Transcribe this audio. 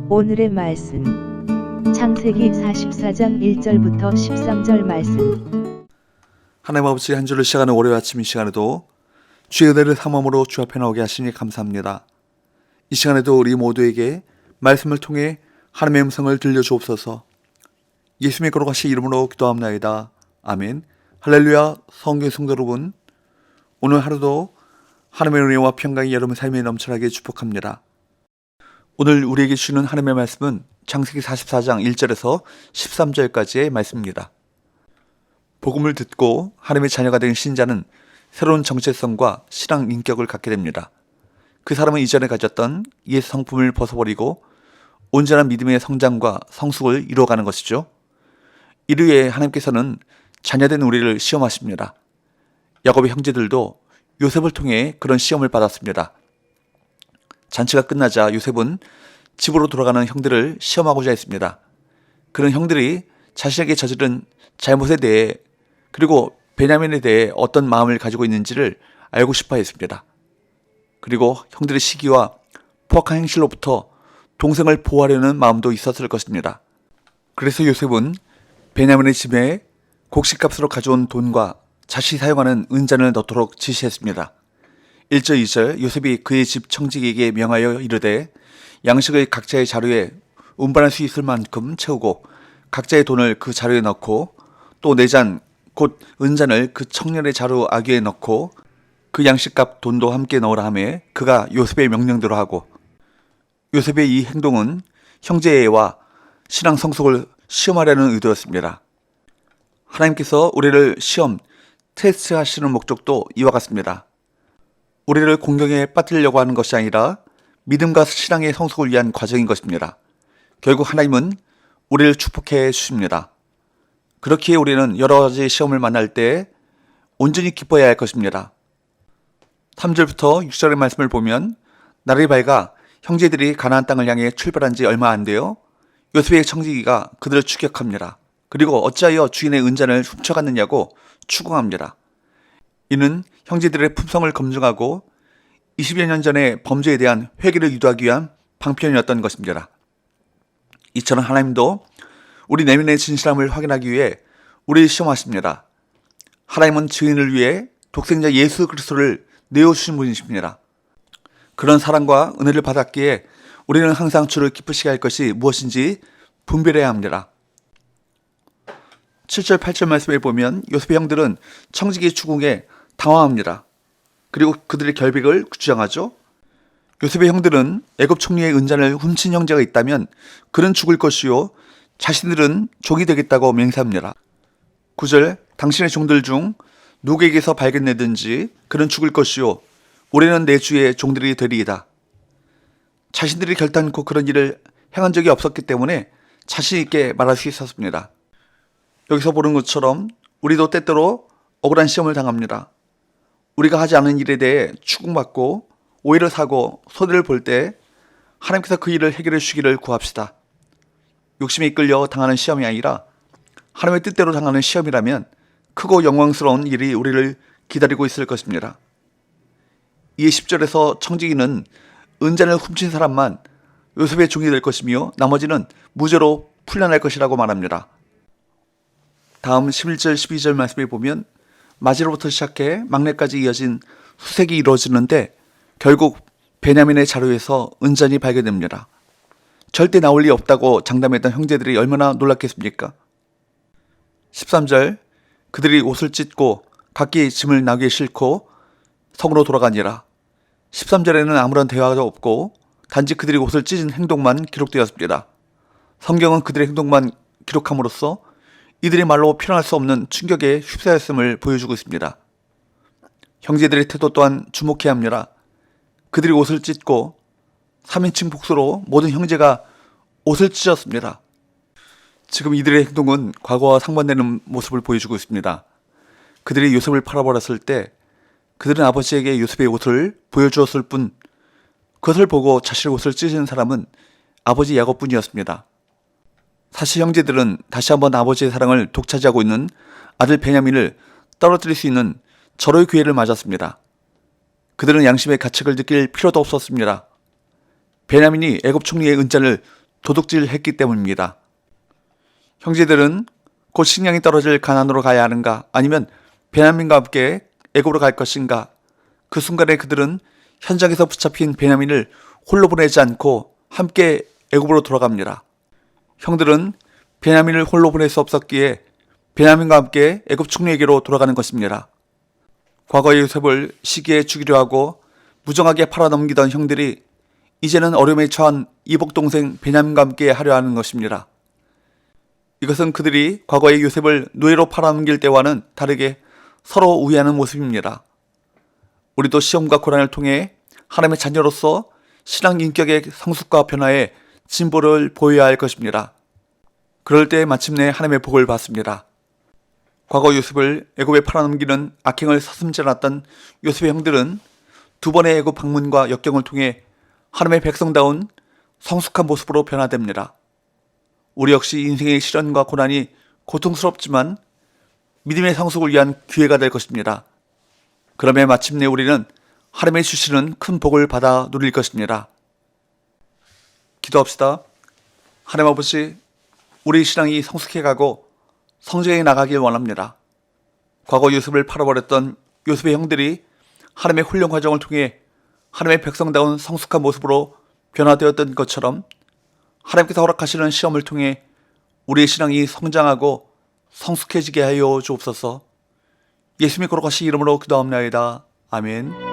오늘의 말씀 창세기 44장 1절부터 13절 말씀. 하나님 아버지, 한 주를 시작하는 월요일 아침 이 시간에도 주의 은혜를 삼음으로 주 앞에 나오게 하시니 감사합니다. 이 시간에도 우리 모두에게 말씀을 통해 하나님의 음성을 들려주옵소서. 예수님의 거룩하신 이름으로 기도합나이다. 아멘. 할렐루야. 성경 성도 여러분, 오늘 하루도 하나님의 은혜와 평강이 여러분 삶에 넘쳐나게 축복합니다. 오늘 우리에게 주시는 하나님의 말씀은 창세기 44장 1절에서 13절까지의 말씀입니다. 복음을 듣고 하나님의 자녀가 된 신자는 새로운 정체성과 신앙 인격을 갖게 됩니다. 그 사람은 이전에 가졌던 옛 성품을 벗어버리고 온전한 믿음의 성장과 성숙을 이루어가는 것이죠. 이를 위해 하나님께서는 자녀된 우리를 시험하십니다. 야곱의 형제들도 요셉을 통해 그런 시험을 받았습니다. 잔치가 끝나자 요셉은 집으로 돌아가는 형들을 시험하고자 했습니다. 그런 형들이 자신에게 저지른 잘못에 대해 그리고 베냐민에 대해 어떤 마음을 가지고 있는지를 알고 싶어 했습니다. 그리고 형들의 시기와 포악한 행실로부터 동생을 보호하려는 마음도 있었을 것입니다. 그래서 요셉은 베냐민의 집에 곡식값으로 가져온 돈과 자신이 사용하는 은잔을 넣도록 지시했습니다. 1절 2절 요셉이 그의 집 청지기에게 명하여 이르되 양식을 각자의 자루에 운반할 수 있을 만큼 채우고 각자의 돈을 그 자루에 넣고 또 네 잔 곧 은잔을 그 청년의 자루 아귀에 넣고 그 양식값 돈도 함께 넣으라 하매 그가 요셉의 명령대로 하고, 요셉의 이 행동은 형제애와 신앙 성숙을 시험하려는 의도였습니다. 하나님께서 우리를 시험, 테스트하시는 목적도 이와 같습니다. 우리를 공경에 빠뜨리려고 하는 것이 아니라 믿음과 신앙의 성숙을 위한 과정인 것입니다. 결국 하나님은 우리를 축복해 주십니다. 그렇기에 우리는 여러 가지 시험을 만날 때 온전히 기뻐해야 할 것입니다. 3절부터 6절의 말씀을 보면 날이 밝아 형제들이 가나안 땅을 향해 출발한 지 얼마 안 되어 요셉의 청지기가 그들을 추격합니다. 그리고 어찌하여 주인의 은잔을 훔쳐갔느냐고 추궁합니다. 이는 형제들의 품성을 검증하고 20여 년 전의 범죄에 대한 회개를 유도하기 위한 방편이었던 것입니다. 이처럼 하나님도 우리 내면의 진실함을 확인하기 위해 우리를 시험하십니다. 하나님은 증인을 위해 독생자 예수 그리스도를 내어주신 분이십니다. 그런 사랑과 은혜를 받았기에 우리는 항상 주를 기쁘시게 할 것이 무엇인지 분별해야 합니다. 7절 8절 말씀에 보면 요셉의 형들은 청지기의 추궁에 당황합니다. 그리고 그들의 결백을 주장하죠. 요셉의 형들은 애굽 총리의 은잔을 훔친 형제가 있다면 그는 죽을 것이요 자신들은 종이 되겠다고 맹세합니다. 9절 당신의 종들 중 누구에게서 발견되든지 그는 죽을 것이요 올해는 내 주의 종들이 되리이다. 자신들이 결단코 그런 일을 행한 적이 없었기 때문에 자신 있게 말할 수 있었습니다. 여기서 보는 것처럼 우리도 때때로 억울한 시험을 당합니다. 우리가 하지 않은 일에 대해 추궁받고 오해를 사고 손해를 볼 때 하나님께서 그 일을 해결해 주시기를 구합시다. 욕심에 이끌려 당하는 시험이 아니라 하나님의 뜻대로 당하는 시험이라면 크고 영광스러운 일이 우리를 기다리고 있을 것입니다. 이에 10절에서 청지기는 은잔을 훔친 사람만 요셉의 종이 될 것이며 나머지는 무죄로 풀려날 것이라고 말합니다. 다음 11절 12절 말씀에 보면 마지로부터 시작해 막내까지 이어진 수색이 이루어지는데 결국 베냐민의 자루에서 은잔이 발견됩니다. 절대 나올 리 없다고 장담했던 형제들이 얼마나 놀랐겠습니까? 13절 그들이 옷을 찢고 각기 짐을 나귀에 싣고 성으로 돌아가니라. 13절에는 아무런 대화도 없고 단지 그들이 옷을 찢은 행동만 기록되었습니다. 성경은 그들의 행동만 기록함으로써 이들의 말로 표현할 수 없는 충격에 휩싸였음을 보여주고 있습니다. 형제들의 태도 또한 주목해야 합니다. 그들이 옷을 찢고 3인칭 복수로 모든 형제가 옷을 찢었습니다. 지금 이들의 행동은 과거와 상반되는 모습을 보여주고 있습니다. 그들이 요셉을 팔아버렸을 때 그들은 아버지에게 요셉의 옷을 보여주었을 뿐 그것을 보고 자신의 옷을 찢은 사람은 아버지 야곱뿐이었습니다. 사실 형제들은 다시 한번 아버지의 사랑을 독차지하고 있는 아들 베냐민을 떨어뜨릴 수 있는 절호의 기회를 맞았습니다. 그들은 양심의 가책을 느낄 필요도 없었습니다. 베냐민이 애굽 총리의 은자를 도둑질했기 때문입니다. 형제들은 곧 식량이 떨어질 가나안으로 가야 하는가, 아니면 베냐민과 함께 애굽으로 갈 것인가. 그 순간에 그들은 현장에서 붙잡힌 베냐민을 홀로 보내지 않고 함께 애굽으로 돌아갑니다. 형들은 베냐민을 홀로 보낼 수 없었기에 베냐민과 함께 애굽 총리에게로 돌아가는 것입니다. 과거의 요셉을 시기에 죽이려 하고 무정하게 팔아넘기던 형들이 이제는 어려움에 처한 이복 동생 베냐민과 함께 하려 하는 것입니다. 이것은 그들이 과거의 요셉을 노예로 팔아넘길 때와는 다르게 서로 우애하는 모습입니다. 우리도 시험과 고난을 통해 하나님의 자녀로서 신앙 인격의 성숙과 변화에 진보를 보여야 할 것입니다. 그럴 때 마침내 하나님의 복을 받습니다. 과거 요셉을 애굽에 팔아넘기는 악행을 서슴지 않았던 요셉의 형들은 두 번의 애굽 방문과 역경을 통해 하나님의 백성다운 성숙한 모습으로 변화됩니다. 우리 역시 인생의 시련과 고난이 고통스럽지만 믿음의 성숙을 위한 기회가 될 것입니다. 그러면 마침내 우리는 하나님의 주시는 큰 복을 받아 누릴 것입니다. 기도합시다. 하나님 아버지, 우리 신앙이 성숙해가고 성장해 나가길 원합니다. 과거 요셉을 팔아버렸던 요셉의 형들이 하나님의 훈련 과정을 통해 하나님의 백성다운 성숙한 모습으로 변화되었던 것처럼 하나님께서 허락하시는 시험을 통해 우리의 신앙이 성장하고 성숙해지게 하여 주옵소서. 예수님의 거룩하신 이름으로 기도합나이다. 아멘.